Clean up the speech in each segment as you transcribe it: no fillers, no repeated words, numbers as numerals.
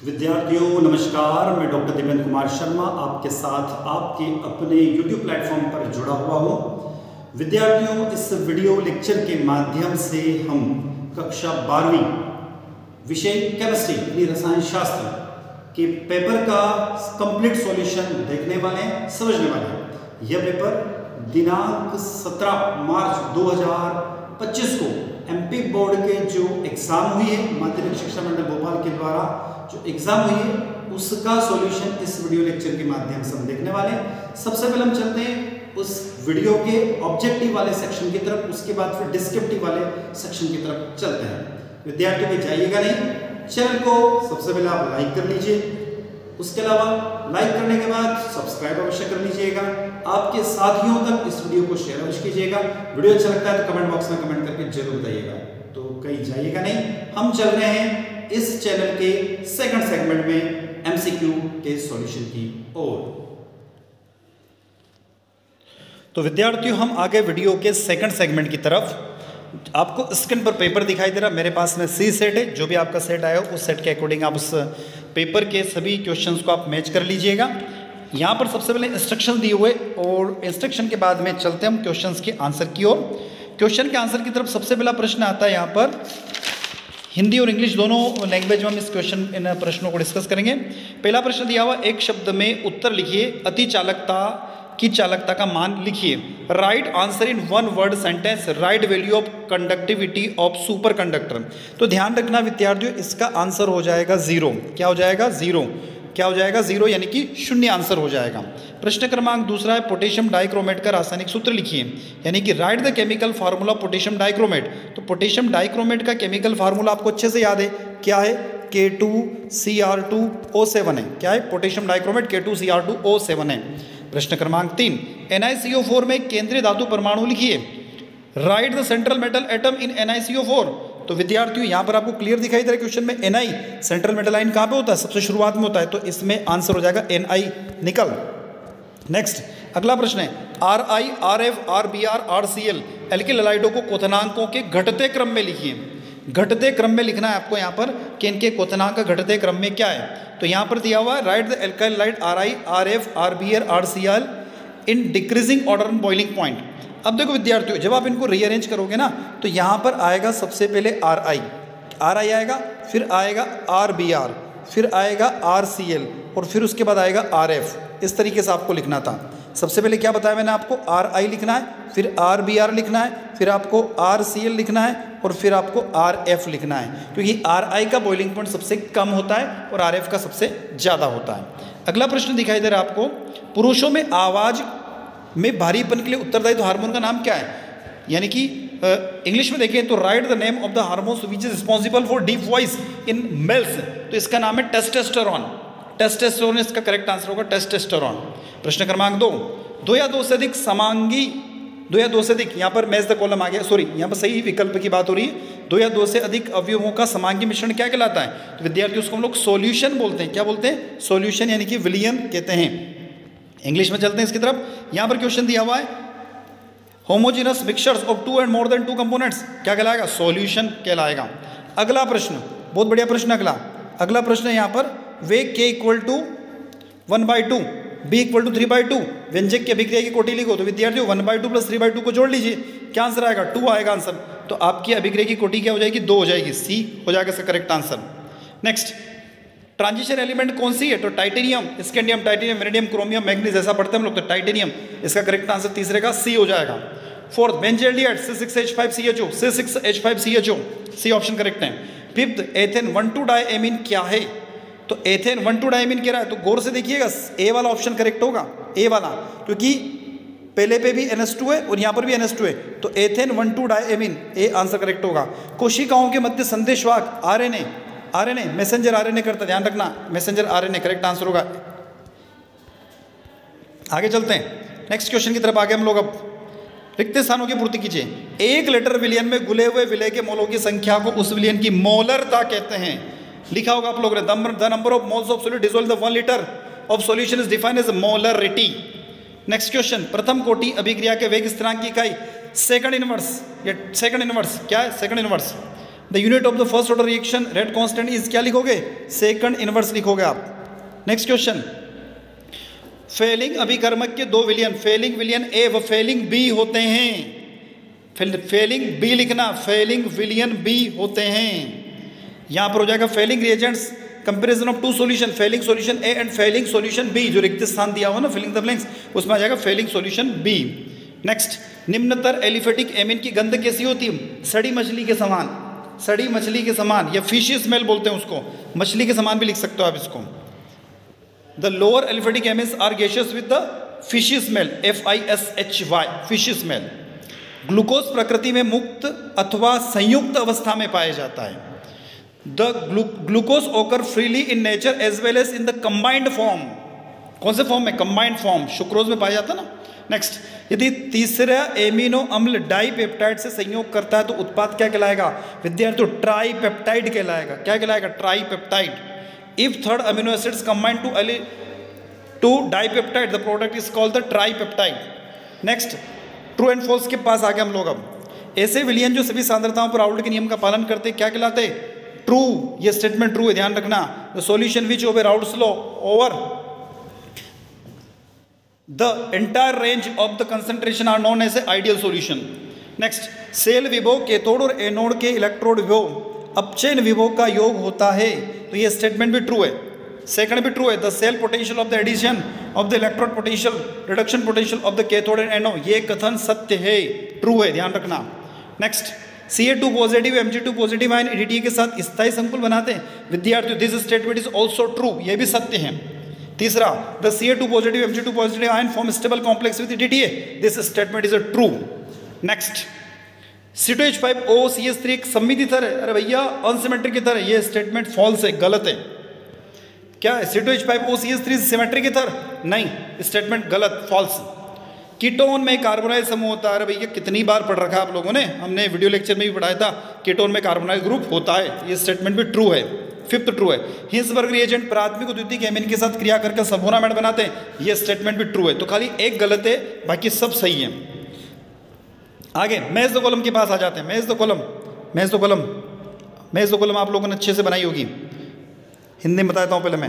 विद्यार्थियों नमस्कार, मैं डॉक्टर दिव्यन कुमार शर्मा आपके साथ आपके अपने YouTube प्लेटफॉर्म पर जुड़ा हुआ हूँ। विद्यार्थियों, इस वीडियो लेक्चर के माध्यम से हम कक्षा 12वीं विषय केमिस्ट्री यानी रसायन शास्त्र के पेपर का कंप्लीट सॉल्यूशन देखने वाले हैं, समझने वाले हैं। यह पेपर दिनांक 17 मार्च 2025 को MP बोर्ड के जो एग्जाम हुई है, माध्यमिक शिक्षा मंडल भोपाल के द्वारा जो एग्जाम हुई है उसका सॉल्यूशन इस वीडियो लेक्चर के माध्यम से हम देखने वाले हैं। सबसे पहले हम चलते हैं उस वीडियो के ऑब्जेक्टिव वाले सेक्शन की तरफ, उसके बाद फिर डिस्क्रिप्टिव वाले सेक्शन की तरफ चलते हैं। विद्यार्थियों में जाइएगा नहीं, चैनल को सबसे पहले आप लाइक कर लीजिए, उसके अलावा लाइक करने के बाद सब्सक्राइब अवश्य कर लीजिएगा। आपके साथियों तक इस वीडियो को शेयर अवश्य कीजिएगा। वीडियो अच्छा लगता है तो कमेंट बॉक्स में कमेंट करके जरूर बताइएगा। तो कहीं जाइएगा नहीं, हम चल रहे हैं इस चैनल के सेकंड सेगमेंट में MCQ के सॉल्यूशन की ओर। तो विद्यार्थियों, हम आगे वीडियो के सेकंड सेगमेंट की तरफ। आपको स्क्रीन पर पेपर दिखाई दे रहा, मेरे पास में सी सेट है। जो भी आपका सेट आया हो उस सेट के अकॉर्डिंग आप उस पेपर के सभी क्वेश्चंस को आप मैच कर लीजिएगा। यहाँ पर सबसे पहले इंस्ट्रक्शन दिए हुए और इंस्ट्रक्शन के बाद में चलते हैं हम क्वेश्चंस के आंसर की ओर। क्वेश्चन के आंसर की तरफ सबसे पहला प्रश्न आता है यहाँ पर। हिंदी और इंग्लिश दोनों लैंग्वेज में हम इस इन प्रश्नों को डिस्कस करेंगे। पहला प्रश्न दिया हुआ, एक शब्द में उत्तर लिखिए, अति चालकता की चालकता का मान लिखिए। Right answer in one word sentence, right value of conductivity of super conductor. तो ध्यान रखना विद्यार्थियों, इसका आंसर हो जाएगा 0। क्या हो जाएगा? 0। क्या हो जाएगा? 0 यानी कि शून्य आंसर हो जाएगा। प्रश्न क्रमांक दूसरा है, पोटेशियम डाइक्रोमेट का रासायनिक सूत्र लिखिए, यानी कि right the chemical formula potassium dichromate. तो पोटेशियम डाइक्रोमेट का केमिकल फार्मूला आपको अच्छे से याद है, क्या है? K2Cr2O7 है। क्या है? पोटेशियम डाइक्रोमेट K2Cr2O7 है। प्रश्न क्रमांक 3, NiCO4 में केंद्रीय धातु परमाणु लिखिए। Right the central metal atom in NiCO4। तो विद्यार्थियों यहाँ पर आपको क्लियर दिखाई दे रहा है क्वेश्चन में Ni सेंट्रल मेटल आयन कहाँ पे होता है? सबसे शुरुआत में होता है, तो इसमें आंसर हो जाएगा Ni निकल। नेक्स्ट अगला प्रश्न है, Ri, Rf, Rbr, Rcl alkyl हैलाइडों को क्वथनांकों के घटते क्रम में लिखिए। घटते क्रम में लिखना है आपको यहाँ पर कि इनके क्वथनांक घटते क्रम में क्या है। तो यहाँ पर दिया हुआ है, right the alkyl halide Ri, Rf, Rbr, Rcl in decreasing order and boiling point. अब देखो विद्यार्थियों, जब आप इनको रीअरेंज करोगे ना तो यहाँ पर आएगा सबसे पहले Ri आएगा, फिर आएगा Rbr, फिर आएगा Rcl और फिर उसके बाद आएगा Rf। इस तरीके से आपको लिखना था। सबसे पहले क्या बताया मैंने आपको? Ri लिखना है, फिर Rbr लिखना है, फिर आपको Rcl लिखना है और फिर आपको Rf लिखना है, क्योंकि Ri का बॉइलिंग पॉइंट सबसे कम होता है और Rf का सबसे ज़्यादा होता है। अगला प्रश्न दिखाई दे रहा है आपको, पुरुषों में आवाज़ में भारीपन के लिए उत्तरदायी हार्मोन का नाम क्या है? यानी कि इंग्लिश में देखें तो right the name of the hormones which is responsible for deep voice in males. तो इसका नाम है टेस्टोस्टेरोन। टेस्टोस्टेरोन इसका करेक्ट आंसर होगा, टेस्टोस्टेरोन। प्रश्न क्रमांक 2, 2 या 2 से अधिक समांगी, 2 या 2 से अधिक, यहाँ पर मैच द कॉलम आ गया, सॉरी यहाँ पर सही विकल्प की बात हो रही है। 2 या 2 से अधिक अवयवों का समांगी मिश्रण क्या कहलाता है? तो विद्यार्थी उसको हम लोग सॉल्यूशन बोलते हैं। क्या बोलते हैं? सॉल्यूशन, यानी कि विलियन कहते हैं। इंग्लिश में चलते हैं इसकी तरफ। यहाँ पर क्वेश्चन दिया हुआ है, homogeneous mixtures of 2 and more than 2 components क्या कहलाएगा? सॉल्यूशन कहलाएगा। अगला प्रश्न, बहुत बढ़िया प्रश्न। अगला प्रश्न है यहाँ पर, वेग K = 1/2, B = 3/2 व्यंजक की अभिक्रिया की कोटि लिखो। तो विद्यार्थियों 1/2 + 3/2 को जोड़ लीजिए, क्या आंसर आएगा? 2 आएगा आंसर। तो आपकी अभिक्रिया की कोटि क्या हो जाएगी? 2 हो जाएगी, C हो जाएगा इसका correct answer. Next, transition element कौन सी है? तो titanium, scandium, titanium, vanadium, chromium, manganese, ऐसा पढ़ते हैं हम लोग। तो टाइटेनियम इसका करेक्ट आंसर तीसरे का C हो जाएगा। Fourth, benzaldehyde C6H5CHO, C6H5CHO, C option correct है। फिफ्थ, एथेन 1,2-डायएमीन क्या है? तो एथेन 1,2-डायएमीन कह रहा है, तो गौर से देखिएगा, ए वाला ऑप्शन करेक्ट होगा, ए वाला, क्योंकि पहले पे भी NH2 है और यहाँ पर भी NH2 है, तो एथेन 1,2-डायएमीन, ए आंसर करेक्ट होगा। कोशिकाओं के मध्य संदेशवाहक RNA मैसेंजर RNA करता, ध्यान रखना, मैसेंजर RNA करेक्ट आंसर होगा। आगे चलते हैं, नेक्स्ट क्वेश्चन की तरफ आगे हम लोग। अब रिक्त स्थानों की पूर्ति कीजिए। 1 लीटर विलयन में घुले हुए विलय के मोलों की संख्या को उस विलयन की मोलरता कहते हैं। लिखा होगा आप लोगों ने, the number of moles of solute dissolved in 1 litre of solution is defined as molarity. Next question, प्रथम कोटि अभिक्रिया के वेग स्थिरांक की इकाई सेकंड इनवर्स। क्या है? Second inverse. The unit of the first order reaction rate constant is, क्या लिखोगे, सेकंड इनवर्स लिखोगे आप। नेक्स्ट क्वेश्चन, फेलिंग अभिकर्मक के दो विलियन, फेलिंग विलियन ए व फेलिंग बी होते हैं। फेलिंग बी लिखना, फेलिंग विलियन बी होते हैं। यहां पर हो जाएगा Fehling reagents comparison of two solution, Fehling solution A and Fehling solution B, जो रिक्त स्थान दिया हुआ ना फिलिंग द ब्लैंक्स, उसमें आ जाएगा फेलिंग सॉल्यूशन बी। नेक्स्ट, निम्नतर एलिफेटिक एमिन की गंध कैसी होती है, सड़ी मछली के समान, सड़ी मछली के समान, या फिशी स्मेल बोलते हैं उसको, मछली के समान भी लिख सकते हो आप इसको। The lower aliphatic amines are gaseous with the fishy smell, FISHY, fishy smell. Glucose प्रकृति में मुक्त अथवा संयुक्त अवस्था में पाया जाता है। The glucose occurs freely in nature as well as in the combined form, कौन से फॉर्म में, कंबाइंड फॉर्म, सुक्रोज में पाया जाता है ना। नेक्स्ट, यदि तीसरा एमिनो अम्ल डाइपेप्टाइड से संयोग करता है तो उत्पाद क्या कहलाएगा विद्यार्थियों, ट्राइपेप्टाइड कहलाएगा। क्या कहलाएगा, tripeptide. If third amino acids combine to dipeptide the product is called the tripeptide. Next, true and false के पास आ गए हम लोग। अब ऐसे विलियन जो सभी सांद्रताओं पर राउल्ट के नियम का पालन करते क्या कहलाते, ट्रू, ये स्टेटमेंट ट्रू है, ध्यान रखना। The solution which obey Raoult's law over the entire range of the concentration are known as a ideal solution. Next, cell विभव कैथोड और एनोड के इलेक्ट्रोड विभव अपचयन विभव का योग होता है, तो ये स्टेटमेंट भी ट्रू है। सेकंड भी ट्रू है, the cell potential of the addition of the electrode potential, reduction potential of the cathode and anode, ये कथन सत्य है, ट्रू है, ध्यान रखना। Next, Ca2 positive Mg2 positive ion EDTA के साथ स्थायी संकुल बनाते हैं विद्यार्थियों, this statement is also true, ये भी सत्य है। तीसरा, the Ca2 positive Mg2 positive ion form stable complex with EDTA, this statement is a true. Next, C2H5OCH3 एक सममिति थर है, अरे भैया अनसिमेट्रिक की थर है, ये स्टेटमेंट फॉल्स है, गलत है। क्या है, C2H5OCH3 सिमेट्रिक की थर, नहीं, स्टेटमेंट गलत, फॉल्स। कीटोन में कार्बोनाइल समूह होता है, अरे भैया कितनी बार पढ़ रखा है आप लोगों ने, हमने वीडियो लेक्चर में भी पढ़ाया था, कीटोन में कार्बोनाइल ग्रुप होता है, ये स्टेटमेंट भी ट्रू है। फिफ्थ ट्रू है, हिंसबर्ग रिएजेंट प्राथमिक और द्वितीयक एमिन के साथ क्रिया करके सल्फोनामाइड बनाते हैं, ये स्टेटमेंट भी ट्रू है। तो खाली एक गलत है, बाकी सब सही है। आगे मैच द कॉलम के पास आ जाते हैं। Match the column, match the column, match the column आप लोगों ने अच्छे से बनाई होगी, हिंदी में बताता हूँ, पहले मैं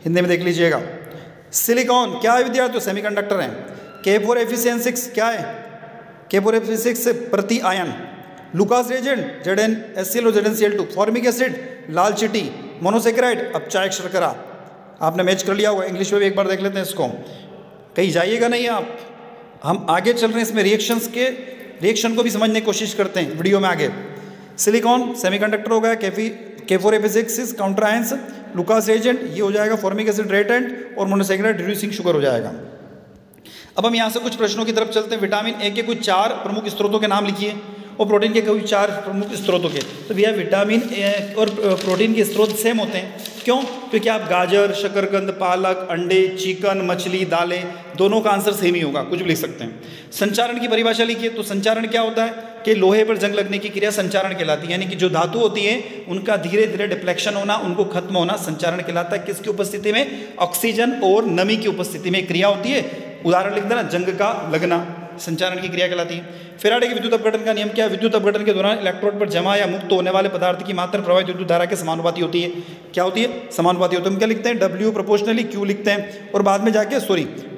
हिंदी में देख लीजिएगा। सिलिकॉन क्या है विद्यार्थियों, सेमीकंडक्टर है। K4Fe6 क्या है, K4Fe6 प्रति आयन। लुकास रिएजेंट ZnHCl और ZnCl2। फॉर्मिक एसिड लाल चीटी, मोनोसेकेराइड अपचायक शर्करा। आपने मैच कर लिया होगा, इंग्लिश में भी एक बार देख लेते हैं इसको, कहीं जाइएगा नहीं आप। हम आगे चल रहे हैं, इसमें रिएक्शन को भी समझने की कोशिश करते हैं वीडियो में आगे। सिलिकॉन सेमीकंडक्टर हो गया, K4Fe6 counter ions, Lucas reagent ये हो जाएगा फॉर्मिक एसिड रिएजेंट, और मोनोसेकेराइड रिड्यूसिंग शुगर हो जाएगा। अब हम यहाँ से कुछ प्रश्नों की तरफ चलते हैं। विटामिन ए के कुछ 4 प्रमुख स्रोतों के नाम लिखिए, और प्रोटीन के कोई 4 प्रमुख स्रोतों के। तो भैया विटामिन ए और प्रोटीन के स्रोत सेम होते हैं, क्यों, क्योंकि आप गाजर, शकरकंद, पालक, अंडे, चिकन, मछली, दालें, दोनों का आंसर सेम ही होगा, कुछ भी लिख सकते हैं। संचारण की परिभाषा लिखिए, तो संचारण क्या होता है कि लोहे पर जंग लगने की क्रिया संचारण कहलाती है, यानी कि जो धातु होती है उनका धीरे धीरे डिप्लेक्शन होना, उनको खत्म होना संचारण कहलाता है। किसकी उपस्थिति में, ऑक्सीजन और नमी की उपस्थिति में क्रिया होती है। उदाहरण लिख देना, जंग का लगना संचारण की क्रिया कहलाती है। फैराडे के विद्युत अपघटन का नियम क्या है, विद्युत अपघटन के दौरान इलेक्ट्रोड पर जमा या मुक्त होने वाले पदार्थ की मात्रा प्रवाहित विद्युत धारा के समानुपाती होती है। क्या होती है, समानुपाती होती है। हम क्या लिखते हैं, W प्रोपोर्शनली Q लिखते हैं, और बाद में जाके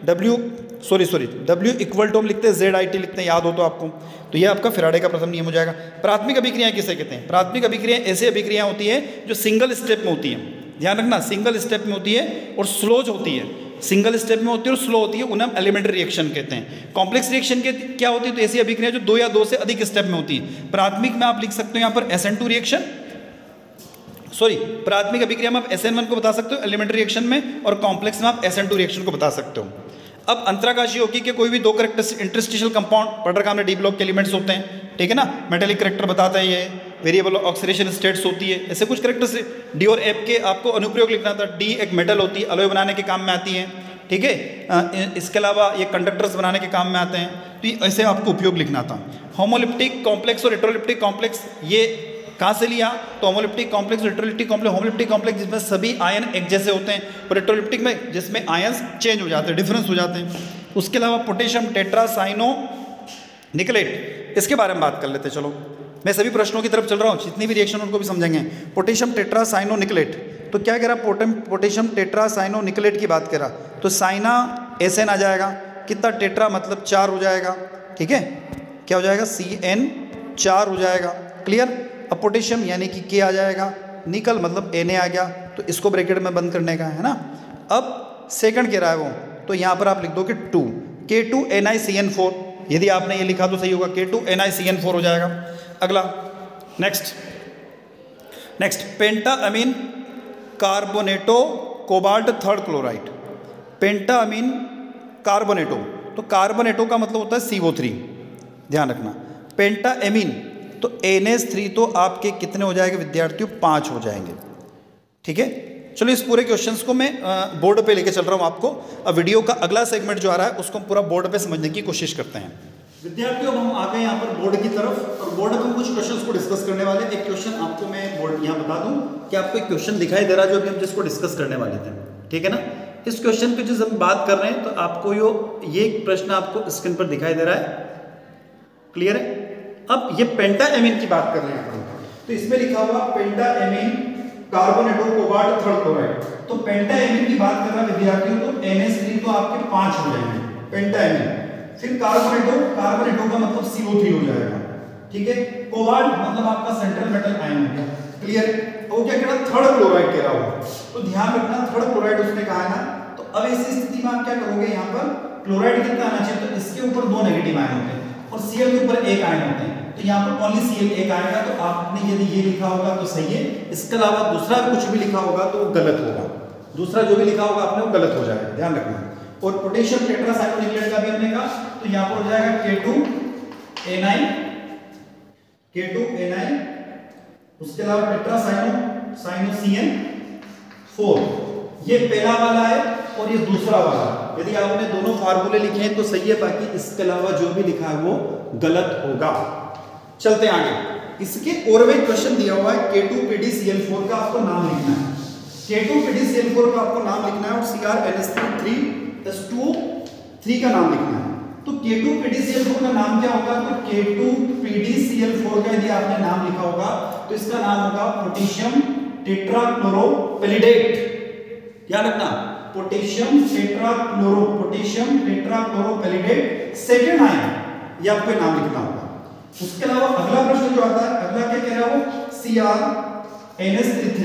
W इक्वल टू हम लिखते हैं ZIT लिखते हैं, याद हो तो आपको। तो ये आपका फैराडे का प्रथम नियम हो जाएगा। प्राथमिक अभिक्रियाएं किसे कहते हैं, प्राथमिक अभिक्रियाएं ऐसी अभिक्रियाएं होती है जो सिंगल स्टेप में होती है, ध्यान रखना, सिंगल स्टेप में होती है और स्लोज होती है। सिंगल स्टेप में होती है और स्लो होती है, उन्हें हम एलिमेंट्री रिएक्शन कहते हैं। कॉम्प्लेक्स रिएक्शन के क्या होती है, तो ऐसी अभिक्रिया जो 2 या 2 से अधिक स्टेप में होती है। प्राथमिक में आप लिख सकते हो यहाँ पर SN2 रिएक्शन, प्राथमिक अभिक्रिया में आप SN1 को बता सकते हो एलिमेंट्री रिएक्शन में, और कॉम्प्लेक्स में आप SN2 रिएक्शन को बता सकते हो। अब अंतराकाशीय यौगिक के कोई भी 2 इंटरस्टिशियल कंपाउंड पढ़ रखा हमने, डी ब्लॉक के एलिमेंट्स होते हैं, ठीक है ना, मेटेलिक करेक्टर बताता है, ये वेरिएबल ऑक्सीडेशन स्टेट्स होती है, ऐसे कुछ करेक्टर्स। डी और एफ के आपको अनुप्रयोग लिखना था। डी एक मेटल होती है, अलॉय बनाने के काम में आती है, ठीक है। इसके अलावा ये कंडक्टर्स बनाने के काम में आते हैं, तो ऐसे आपको उपयोग लिखना था। होमोलिप्टिक कॉम्प्लेक्स और हेटेरोलिप्टिक कॉम्प्लेक्स, ये कहाँ से लिया, तो होमोलिप्टिक कॉम्प्लेक्स और हेटेरोलिप्टिक कॉम्प्लेक्स, होमोलिप्टिक कॉम्प्लेक्स जिसमें सभी आयन एक जैसे होते हैं, और हेटेरोलिप्टिक में जिसमें आयन्स चेंज हो जाते हैं, डिफरेंस हो जाते हैं। उसके अलावा पोटेशियम टेट्रासाइनो निकलेट, इसके बारे में बात कर लेते हैं, चलो। मैं सभी प्रश्नों की तरफ चल रहा हूँ, जितनी भी रिएक्शन उनको भी समझेंगे। पोटेशियम टेट्रासाइनोनिकलेट, तो क्या कह रहा, पोटेशियम टेट्रासाइनोनिकलेट की बात करा, तो साइना SN आ जाएगा, कितना टेट्रा मतलब 4 हो जाएगा, ठीक है, क्या हो जाएगा CN 4 हो जाएगा, क्लियर। अब पोटेशियम यानी कि K आ जाएगा, निकल मतलब Na आ गया, तो इसको ब्रैकेट में बंद करने का है ना। अब सेकंड कह रहा है वो, तो यहाँ पर आप लिख दोगे 2 K2NiCN4, यदि आपने ये लिखा तो सही होगा, K2NiCN4 हो जाएगा। अगला नेक्स्ट पेंटा अमीन कार्बोनेटो कोबाल्ट थर्ड क्लोराइड, पेंटा अमीन कार्बोनेटो, तो कार्बोनेटो का मतलब होता है CO3, ध्यान रखना। पेंटा एमीन तो NH3 तो आपके कितने हो जाएंगे विद्यार्थियों, 5 हो जाएंगे, ठीक है। चलो इस पूरे क्वेश्चंस को मैं बोर्ड पे लेके चल रहा हूँ आपको। अब वीडियो का अगला सेगमेंट जो आ रहा है उसको हम पूरा बोर्ड पे समझने की कोशिश करते हैं। विद्यार्थियों अब हम आ गए यहाँ पर बोर्ड की तरफ, और बोर्ड पर हम कुछ क्वेश्चंस को डिस्कस करने वाले हैं। एक क्वेश्चन आपको मैं बोर्ड यहाँ बता दूं कि आपको एक क्वेश्चन दिखाई दे रहा है जो अभी हम जिसको डिस्कस करने वाले थे, ठीक है ना। इस क्वेश्चन पे जिस हम बात कर रहे हैं, तो आपको ये प्रश्न आपको स्क्रीन पर दिखाई दे रहा है, क्लियर है। अब ये पेंटा एमीन की बात कर रहे हैं, तो इसमें लिखा हुआ पेंटा एमीन कार्बोनेटो कोबाल्ट थर्ड क्लोराइड, तो पेंटा एमीन की बात कर रहा है विद्यार्थियों, तो NH3 तो आपके 5 हो जाएंगे, पेंटा एमीन। फिर कार्बोनेटो का मतलब CO3 हो जाएगा, ठीक है। कोबाल्ट मतलब आपका सेंट्रल मेटल आयन हो गया, क्लियर। वो क्या कह रहा, थर्ड क्लोराइड कह रहा होगा, तो ध्यान रखना थर्ड क्लोराइड उसने कहा है ना। तो अब ऐसी स्थिति में आप क्या करोगे, यहाँ पर क्लोराइड कितना आना चाहिए, तो इसके ऊपर 2 नेगेटिव आयन होते हैं और Cl के ऊपर 1 आयन होते हैं, तो यहाँ पर ओनली Cl 1 आएगा। तो आपने यदि ये लिखा होगा तो सही है, इसके अलावा दूसरा कुछ भी लिखा होगा तो वो गलत होगा, दूसरा जो भी लिखा होगा आपने वो गलत हो जाएगा, ध्यान रखना। और पोटेशियम टेट्रासाइक्लोनिक्लेट का भी हमने कहा, तो यहाँ पर हो जाएगा K2Ni, उसके अलावा टेट्रासाइनोCN4, ये पहला वाला है और ये दूसरा वाला। यदि आपने दोनों फार्मूले लिखे हैं तो सही है, बाकी इसके अलावा जो भी लिखा है वो गलत होगा। चलते आगे, इसके और भी क्वेश्चन दिया हुआ है, K2PdCl4 का आपको नाम लिखना है, K2PdCl4 का आपको नाम लिखना है, और CrNH3 का नाम लिखना है। तो K2PdCl4 का नाम क्या होगा, तो K2PdCl4 का यदि आपने नाम लिखा होगा तो इसका नाम होगा पोटेशियम टेट्राक्लोरोपेलिडेट, याद रखना, पोटेशियम टेट्राक्लोरोपेलिडेट सेकंड आयन, ये आपको नाम लिखना होगा। उसके अलावा अगला प्रश्न जो आता है, अगला क्या कह रहा हो, CrNH3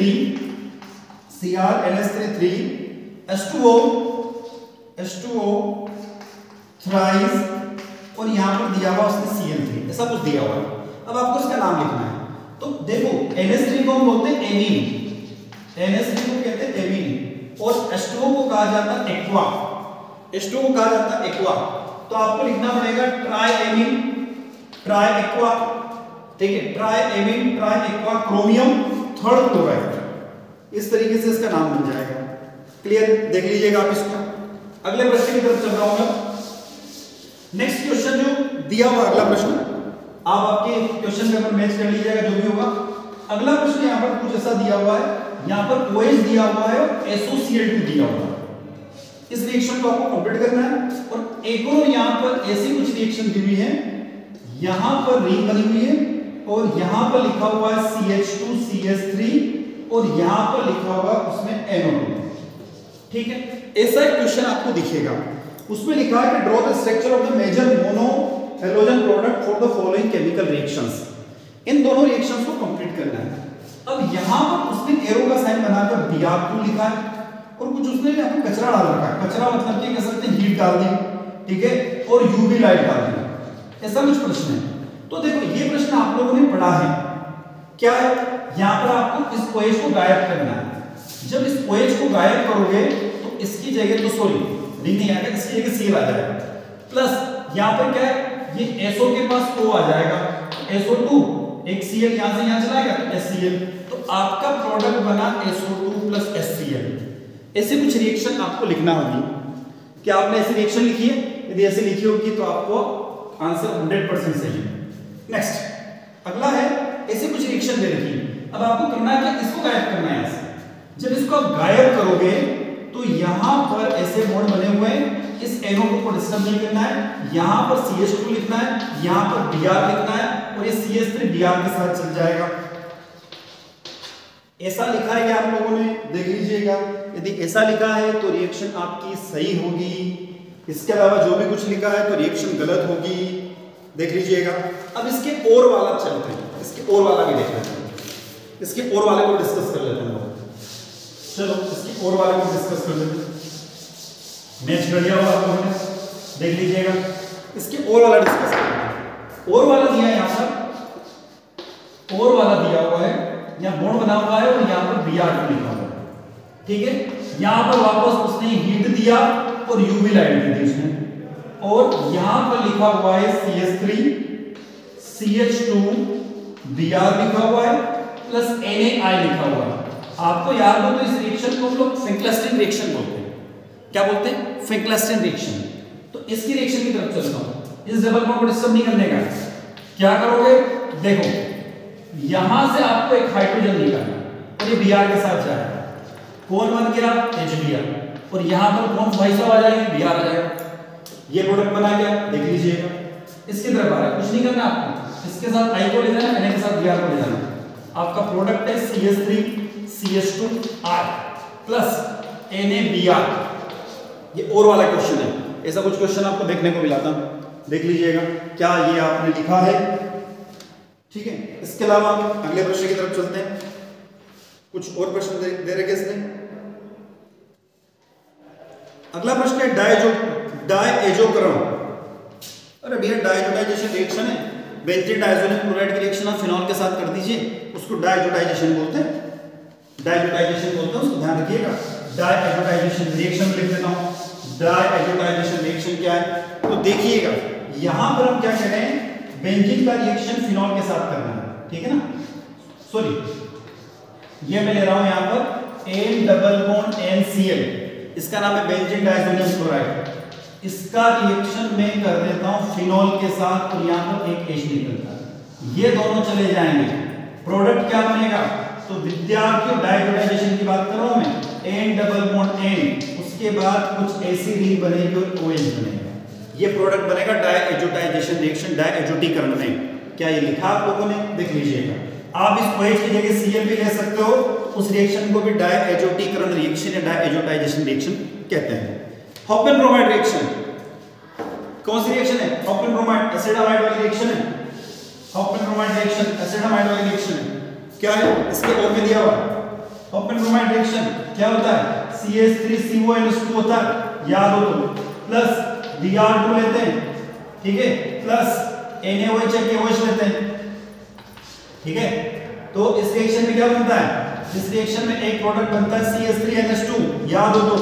H2O थ्राइस, और यहां पर दिया हुआ उसने Cl3, ऐसा कुछ दिया हुआ है। अब आपको इसका नाम लिखना है, तो देखो NH3 को हम बोलते हैं एमीन, NH3 को कहते हैं एमीन, और H2O को कहा जाता है एक्वा, H2O को कहा जाता है एक्वा। तो आपको लिखना पड़ेगा ट्राई एमीन ट्राई एक्वा, ठीक है, try amine try aqua chromium third chloride, इस तरीके से इसका नाम बन जाएगा, क्लियर। देख लीजिएगा आप इसको। अगले प्रश्न की तरफ चल रहा हूं मैं। नेक्स्ट क्वेश्चन जो दिया हुआ, अगला प्रश्न आप आपके क्वेश्चन पेपर मैच कर लीजिएगा जो भी होगा। अगला प्रश्न यहाँ पर कुछ ऐसा दिया हुआ है, यहाँ पर OH दिया हुआ है और SOCl2 दिया हुआ है। इस रिएक्शन को आपको कंप्लीट करना है, और एक और यहाँ पर ऐसी कुछ रिएक्शन दी हुई है, यहाँ पर रिंग बनी हुई है और यहाँ पर लिखा हुआ है CH2CH3 और यहाँ पर लिखा हुआ उसमें NO2, ठीक है। ऐसा एक क्वेश्चन आपको दिखेगा, उसमें लिखा है कि draw the structure of the major mono halogen product for the following chemical reactions. इन दोनों रिएक्शंस को कंप्लीट करना है। अब यहाँ पर उसने एरो का साइन बनाकर Br2 लिखा है, और कुछ उसने यहाँ पर कचरा डाल रखा है, कचरा मतलब क्या कह सकते हैं, हीट डाल दी, ठीक है, और UV लाइट डाल दी, ऐसा कुछ प्रश्न है। तो देखो ये प्रश्न आप लोगों ने पढ़ा है, क्या है, यहाँ पर आपको इस OH को गायब करना है। जब इस OH को गायब करोगे तो इसकी जगह, तो सॉरी रिंग नहीं आएगा, इसकी जगह Cl आ जाएगा, प्लस यहाँ पर क्या है, ये SO के पास O आ जाएगा, SO2, एक Cl यहाँ से यहाँ चलाएगा तो HCl, तो आपका प्रोडक्ट बना SO2 प्लस HCl। ऐसे कुछ रिएक्शन आपको लिखना होगी। क्या आपने ऐसी रिएक्शन लिखी है? यदि ऐसे लिखी होगी तो आपको आंसर 100% सही है। नेक्स्ट अगला है, ऐसे कुछ रिएक्शन दे रखी है, अब आपको करना है कि इसको गायब करना है ऐसे। जब इसको आप गायब करोगे तो यहाँ पर ऐसे मोड बने हुए हैं, इस NO2 को डिस्टर्ब नहीं करना है, यहाँ पर CH2 लिखना है, यहाँ पर Br लिखना है, और ये CH3Br के साथ चल जाएगा। ऐसा लिखा है आप लोगों ने, देख लीजिएगा। यदि ऐसा लिखा है तो रिएक्शन आपकी सही होगी, इसके अलावा जो भी कुछ लिखा है तो रिएक्शन गलत होगी, देख लीजिएगा। अब इसके और वाला चलते हैं, इसके और वाला भी देख लेते हैं, इसके और वाले को डिस्कस कर लेते हैं। चलो इसके और वाले को डिस्कस कर लेते हैं। मैच कर लिया होगा आप लोगों ने, देख लीजिएगा। इसके और वाला डिस्कस करते हैं। और वाला दिया है यहाँ पर, और वाला दिया हुआ है, यहाँ बॉन्ड बना हुआ है और यहाँ पर Br2 लिखा हुआ है, ठीक है। यहाँ पर वापस उसने हीट दिया और यूवी लाइट दी थी उसने, और यहाँ पर लिखा हुआ है CH3 CH2 Br लिखा हुआ है प्लस NaI लिखा हुआ है। आपको याद हो तो इस रिएक्शन को हम लोग फिंकलेस्टीन रिएक्शन बोलते हैं। क्या बोलते हैं? फिंकलेस्टीन रिएक्शन। तो इसकी रिएक्शन की तरफ चलता हूं। इस डबल बॉन्ड को डिस्टर्ब नहीं करने का। क्या करोगे? देखो यहां से आपको एक हाइड्रोजन निकालना और ये Br के साथ जाएगा, कौन बन गया? HBr, और यहां पर कौन भाई साहब आ जाएंगे? Br आ जाएगा। ये प्रोडक्ट बना क्या? देख लीजिएगा। इसकी तरफ आ रहा है, कुछ नहीं करना आपको, इसके साथ I को ले जाना, Na के साथ Br को ले जाना। आपका प्रोडक्ट है CH3 CH2R प्लस NaBr। ये और वाला क्वेश्चन है, ऐसा कुछ क्वेश्चन आपको देखने को मिला था, देख लीजिएगा क्या ये आपने लिखा है, ठीक है। इसके अलावा अगले प्रश्न की तरफ चलते हैं। कुछ और प्रश्न दे रखे इसने। अगला प्रश्न है डायएजोकरण। अरे भैया डायजोटाइजेशन रिएक्शन है, बेंजीन डायजोनिक क्लोराइड की रिएक्शन आप फिनॉल के साथ कर दीजिए, उसको डायजोटाइजेशन बोलते हैं, डायजोटाइजेशन बोलते हैं, उसको ध्यान रखिएगा। डायएजोटाइजेशन रिएक्शन लिख देता हूं। डायएजोटाइजेशन रिएक्शन क्या है? तो देखिएगा यहां पर हम क्या कह रहे हैं, बेंजीन का रिएक्शन फिनॉल के साथ करना है, ठीक है ना। सॉरी, ये मैं ले रहा हूं यहां पर N डबल बॉन्ड NCl, इसका नाम है बेंजीन डायजोनियम क्लोराइड। इसका रिएक्शन मैं कर देता हूं फिनॉल के साथ और यहां पर एक H निकलता है, ये दोनों चले जाएंगे, प्रोडक्ट क्या बनेगा? तो विद्यार्थियों डायजोटाइजेशन की बात कर रहा हूं मैं, N डबल बॉन्ड N, उसके बाद कुछ ऐसी रिंग बनेगी और OH बनेगा, ये प्रोडक्ट बनेगा डायएजोटाइजेशन रिएक्शन, डायएजोटीकरण में। क्या ये लिखा आप लोगों ने? देख लीजिएगा। आप इस OH की जगह Cl भी ले सकते हो, उस रिएक्शन को भी डायएजोटीकरण रिएक्शन या डायएजोटाइजेशन रिएक्शन कहते हैं। हॉपन ब्रोमाइड रिएक्शन, कौन सी रिएक्शन है? हॉपन ब्रोमाइड एसिडामाइड वाली रिएक्शन है। हॉपन ब्रोमाइड रिएक्शन एसिडामाइड वाली रिएक्शन है। क्या है? इसके और में दिया हुआ हॉपन ब्रोमाइड रिएक्शन क्या होता है? CH3CONH2 होता है, याद हो तो, प्लस Br2 लेते हैं, ठीक है, प्लस NaOH या KOH लेते हैं, ठीक है। तो इस रिएक्शन में क्या बनता है? इस रिएक्शन में एक प्रोडक्ट बनता है CH3NH2, याद हो तो,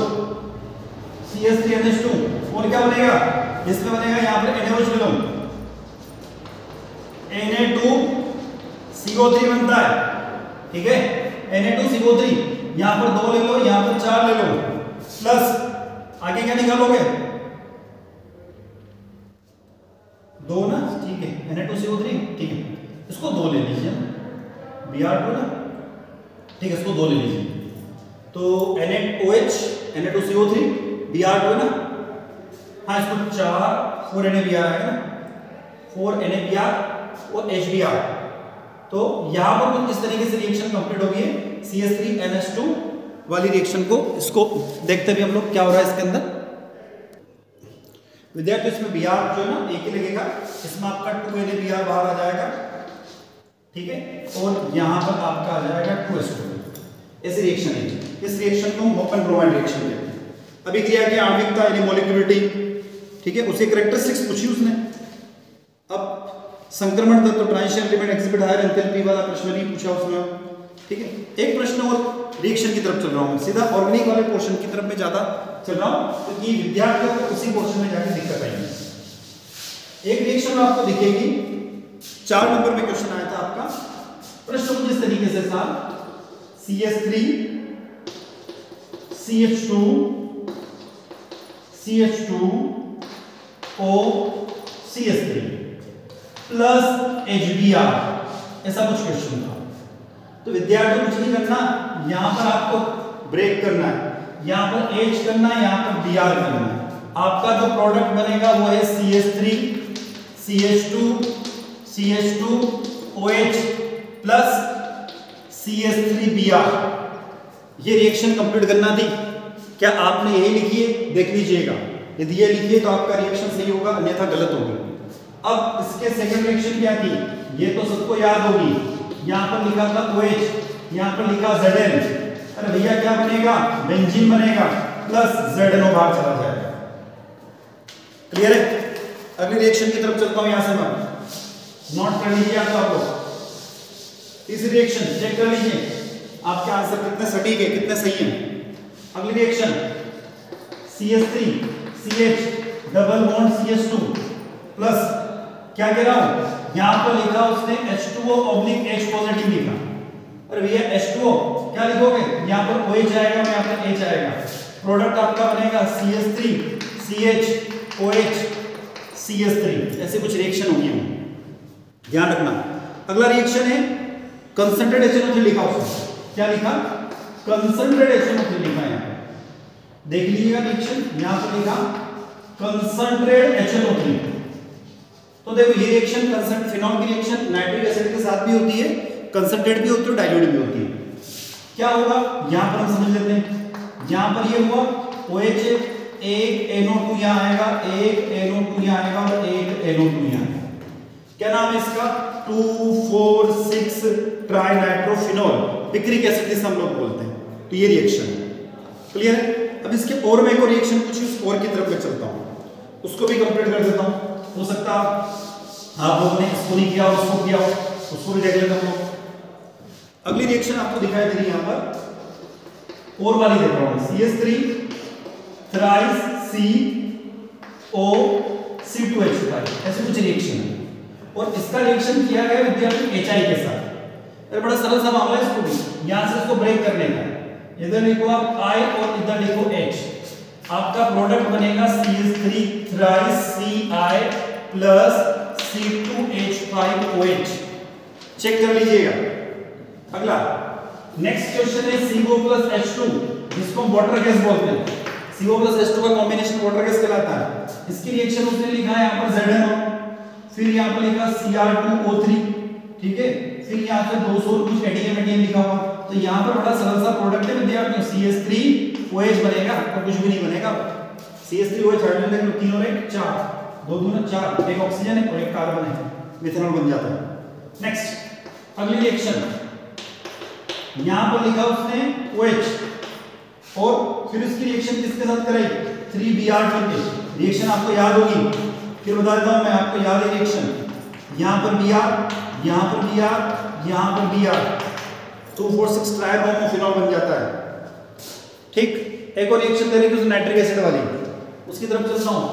CH3NH2, और क्या बनेगा? इसमें बनेगा यहां पर NaOH ले लो, Na2CO3 बनता है, ठीक है, Na2CO3, यहां पर 2 ले लो, यहां पर 4 ले लो, प्लस आगे क्या निकालोगे? 2 ना, ठीक है, Na2CO3, ठीक है, इसको 2 ले लीजिए, Br2 ना, ठीक है, इसको 2 ले लीजिए। तो NaOH Na2CO3 Br2 ना, हाँ इसको 4 NaBr आएगा ना, 4 NaBr और HBr। तो यहां पर कुछ इस तरीके से रिएक्शन कंप्लीट हो गई है, CH3NH2 वाली रिएक्शन को, इसको देखते भी हम लोग क्या हो रहा है इसके अंदर। विद्यार्थियों इसमें Br जो है ना एक ही लगेगा, इसमें आपका 2 NaBr बाहर आ जाएगा, ठीक है, और यहां पर आपका आ जाएगा 2H2। ऐसी रिएक्शन है, इस रिएक्शन को ओपन ब्रोमाइड रिएक्शन कहते हैं। अभिक्रिया की आणविकता यानी मॉलिक्यूलरिटी, ठीक है, उसे कैरेक्टरिस्टिक्स पूछी उसने। अब संक्रमण तत्व transition element exhibit higher enthalpy वाला प्रश्न भी पूछा उसने, ठीक है। एक प्रश्न और रिएक्शन की तरफ चल रहा हूं, सीधा ऑर्गेनिक वाले पोर्शन की तरफ में ज्यादा चल रहा हूं क्योंकि तो विद्यार्थियों को उसी पोर्शन में जाके दिक्कत आएगी। एक रिएक्शन आपको दिखेगी, 4 नंबर में क्वेश्चन आया था आपका, प्रश्न कुछ इस तरीके से था, CH3 CH2 CH2 O CH3 plus HBr, ऐसा कुछ क्वेश्चन था। तो विद्यार्थियों कुछ नहीं करना, यहां पर आपको ब्रेक करना है, यहां पर H करना है, यहां पर Br करना है। आपका जो प्रोडक्ट बनेगा वो है CH3 CH2 CH2OH plus CH3Br। ये रिएक्शन कंप्लीट करना थी। क्या आपने यही लिखी है? देख लीजिएगा, यदि ये लिखिए तो आपका रिएक्शन सही होगा, अन्यथा गलत होगी। अब इसके सेकंड रिएक्शन क्या थी, ये तो सबको याद होगी। यहाँ पर लिखा था OH, यहाँ पर लिखा Zn। अरे भैया क्या बनेगा? बेंजीन बनेगा प्लस ZNO बाहर चला जाएगा। क्लियर है? अगली रिएक्शन की तरफ चलता हूं। यहां से मैं नोट कर लीजिए आप लोग। तीसरी रिएक्शन चेक कर लीजिए आपके आंसर कितने सटीक है, कितने सही हैं। अगली reaction CH3 CH double bond CH2 plus क्या कह रहा हूं, यहां पर लिखा उसने H2O/H पॉजिटिव लिखा। अरे भैया H2O क्या लिखोगे, यहां पर OH आएगा और यहां पर H आएगा। प्रोडक्ट आपका बनेगा CH3 CH OH CH3। ऐसे कुछ रिएक्शन होंगे, ध्यान रखना। अगला रिएक्शन है कंसंट्रेट HNO3 लिखा उसने। क्या लिखा? कंसंट्रेट HNO3 लिखा है। देख लीजिएगा रिएक्शन, यहां पर लिखा कंसंट्रेट HNO3। तो देखो ये रिएक्शन कंसंट्रेट फिनॉल की रिएक्शन नाइट्रिक एसिड के साथ भी होती है, कंसंट्रेट भी होती है, डाइल्यूट भी होती है। क्या होगा यहां पर हम समझ लेते हैं। यहां पर ये हुआ OH, एक NO2 यहां आएगा, एक NO2 यहां आएगा और एक NO2 यहां आएगा। क्या नाम है इसका? 2,4,6 ट्राइनाइट्रोफिनॉल पिक्रिक एसिड जिसे हम लोग बोलते हैं। तो ये रिएक्शन क्लियर है। अब इसके और मैं एक और रिएक्शन कुछ इस और की तरफ मैं चलता हूं, उसको भी कंप्लीट कर देता हूं। हो सकता आप लोगों ने इसको नहीं किया, उसको किया, उसको भी देख लेते हम लोग। अगली रिएक्शन आपको दिखाई दे रही है यहां पर, और वाली देख रहा हूं, CH3 थ्राइस CO C2H5। ऐसे कुछ रिएक्शन है और इसका रिएक्शन किया गया विद्यार्थी HI के साथ। अरे बड़ा सरल सा मामला है, इसको भी यहां से इसको ब्रेक करने का। इधर लिखो आप I और इधर लिखो H। आपका प्रोडक्ट बनेगा CH3 thrice CI plus C2H5OH। Check कर लीजिएगा। अगला नेक्स्ट क्वेश्चन है CO प्लस H2, जिसको हम वाटर गैस बोलते हैं। CO प्लस H2 का कॉम्बिनेशन वाटर गैस कहलाता है। इसकी रिएक्शन उसने लिखा है यहाँ पर ZNO, फिर यहाँ पर लिखा Cr2O3, ठीक है, फिर यहाँ पे 200 और कुछ एटीएम लिखा हुआ। तो यहाँ पर बड़ा सरल सा प्रोडक्ट है विद्यार्थियों, CH3OH बनेगा और कुछ भी नहीं बनेगा। CH3OH हाइड्रोजन देख लो, 3 और 1 4, 2 दूना 4, एक ऑक्सीजन है और एक कार्बन है, मिथेनॉल बन जाता है। नेक्स्ट अगली रिएक्शन, यहाँ पर लिखा उसने OH और फिर उसकी रिएक्शन किसके साथ कराई, 3Br के। रिएक्शन आपको याद होगी, फिर बता देता हूं मैं आपको, याद है रिएक्शन, यहां पर Br, यहां पर Br, यहां पर Br, 2,4,6 ट्राइब्रोमोफिनॉल बन जाता है। ठीक, एक और रिएक्शन दे रही है नाइट्रिक एसिड वाली, उसकी तरफ चलता हूं।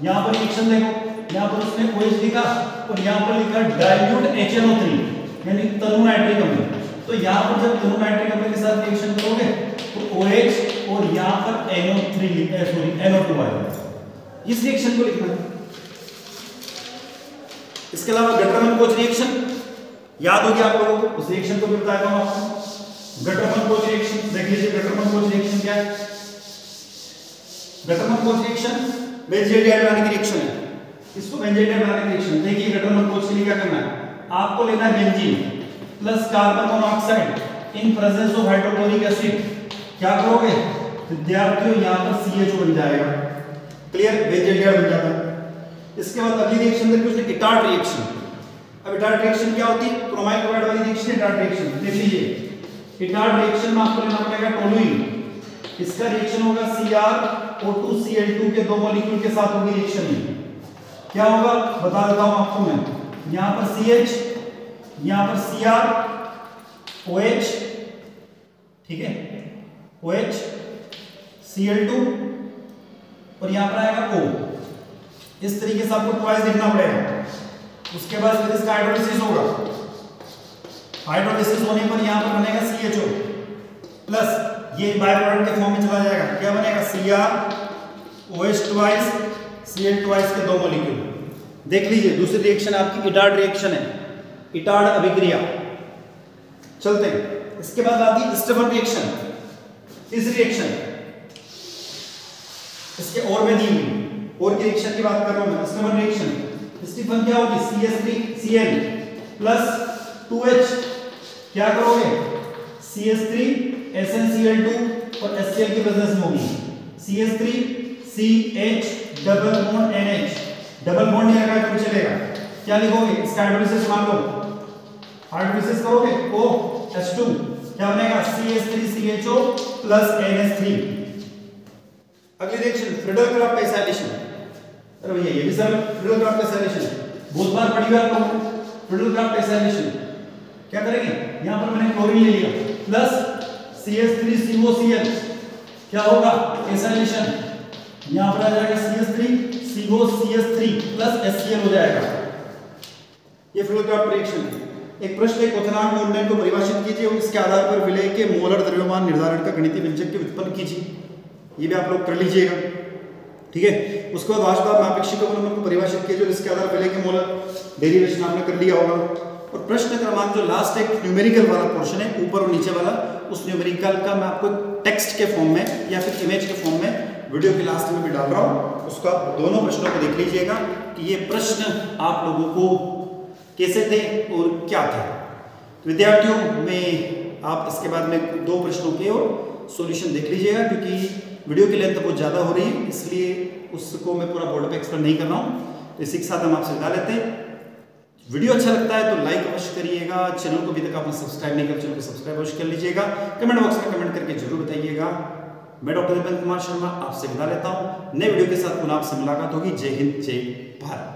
यहां पर रिएक्शन देखो, यहां पर उसने OH लिखा और यहां पर लिखा डाइल्यूट HNO3 यानी तनु नाइट्रिक अम्ल। तो यहां पर जब तनु नाइट्रिक अम्ल के साथ रिएक्शन करोगे तो OH और यहां पर NO2 आएगा। इस रिएक्शन को लिखना है। इसके अलावा गटरमन-कोच रिएक्शन याद होगी आप लोगों को, उस रिएक्शन को भी बताता हूं आपको। गटरमन-कोच रिएक्शन देख लीजिए, गटरमन-कोच रिएक्शन क्या है। गटरमन-कोच रिएक्शन बेंजीडिहाइड बनाने की रिएक्शन है। इसको बेंजीडिहाइड बनाने की रिएक्शन, देखिए गटरमन-कोच के लिए क्या करना है, आपको लेना है benzene plus carbon monoxide in presence of hydrochloric acid. क्या करोगे विद्यार्थियों, यहां पर CHO बन जाएगा। क्लियर, बेंजीडिहाइड बन जाता है। इसके बाद अगली रिएक्शन देखिए उसने इटार्ट रिएक्शन। अब इटार्ट रिएक्शन क्या होती है, क्रोमाइल क्लोराइड वाली रिएक्शन इटार्ट रिएक्शन। देख लीजिए इटार्ट रिएक्शन में आपको लेना पड़ेगा टोलुइन। इसका रिएक्शन होगा CrO2Cl2 के 2 मॉलिक्यूल के साथ होगी रिएक्शन। क्या होगा बता देता हूं आपको मैं, यहां पर CH, यहां पर CrOH, ठीक है, OH Cl2 और यहां पर आएगा O। इस तरीके से आपको ट्वाइस लिखना पड़ेगा। उसके बाद फिर इसका हाइड्रोलिसिस होगा। हाइड्रोलिसिस होने पर यहां पर बनेगा CHO प्लस ये बाय प्रोडक्ट के फॉर्म में चला जाएगा। क्या बनेगा CrOH ट्वाइस Cl ट्वाइस के 2 मॉलिक्यूल। देख लीजिए दूसरी रिएक्शन आपकी इटार्ट रिएक्शन है, इटार्ट अभिक्रिया। चलते हैं, इसके बाद आती है स्टेफन रिएक्शन। इस रिएक्शन इसके और में दी हुई और की रिएक्शन की बात कर रहा हूं मैं, स्टेफन रिएक्शन। स्टीफन क्या होगी CH3Cl प्लस 2H क्या करोगे CH3SnCl2 और HCl की प्रेजेंस में होगी CH3CH double bond NH double bond नहीं लगा तो चलेगा। क्या लिखोगे इसका हाइड्रोलिसिस मान लो, हाइड्रोलिसिस करोगे OH2 क्या बनेगा CH3CHO प्लस NH3। अगली रिएक्शन फ्रीडल-क्राफ्ट एसाइलेशन। अरे भैया ये भी सर फ्रीडल-क्राफ्ट एसाइलेशन बहुत बार पढ़ी हुई आप लोगों ने। फ्रीडल-क्राफ्ट एसाइलेशन क्या करेंगे, यहां पर मैंने क्लोरीन ले लिया प्लस CH3COCl क्या होगा एसाइलेशन, यहां पर आ जाएगा CH3COCH3 प्लस HCl हो जाएगा। ये फ्रीडल-क्राफ्ट रिएक्शन है। एक प्रश्न है क्वथनांक मूल्यांकन को परिभाषित कीजिए और इसके आधार पर विलेय के मोलर द्रव्यमान निर्धारण का गणितीय व्यंजक के व्युत्पन्न कीजिए। ये भी आप लोग कर लीजिएगा, ठीक है। उसके बाद भाजपा अपेक्षित अवलंबन को परिभाषित कीजिए और इसके आधार पर विलेय के मोलर डेरिवेशन आपने कर लिया होगा। और प्रश्न क्रमांक जो लास्ट एक न्यूमेरिकल वाला पोर्शन है ऊपर और नीचे वाला, उस न्यूमेरिकल का मैं आपको टेक्स्ट के फॉर्म में या फिर इमेज के फॉर्म में वीडियो के लास्ट में भी डाल रहा हूँ, उसका दोनों प्रश्नों को देख लीजिएगा कि ये प्रश्न आप लोगों को कैसे थे और क्या थे। तो विद्यार्थियों में आप इसके बाद में दो प्रश्नों के और सॉल्यूशन देख लीजिएगा, क्योंकि वीडियो की लेंथ बहुत ज़्यादा हो रही है इसलिए उसको मैं पूरा बोर्ड पे एक्सप्लेन नहीं कर रहा हूँ। तो इसी के साथ हम आपसे विदा लेते हैं। वीडियो अच्छा लगता है तो लाइक अवश्य करिएगा, चैनल को अभी तक आपने सब्सक्राइब नहीं किया चैनल को सब्सक्राइब अवश्य कर लीजिएगा, कमेंट बॉक्स में कमेंट करके जरूर बताइएगा। मैं डॉक्टर दीपेंद्र कुमार शर्मा आपसे विदा लेता हूँ। नए वीडियो के साथ पुनः आपसे मुलाकात होगी। जय हिंद, जय भारत।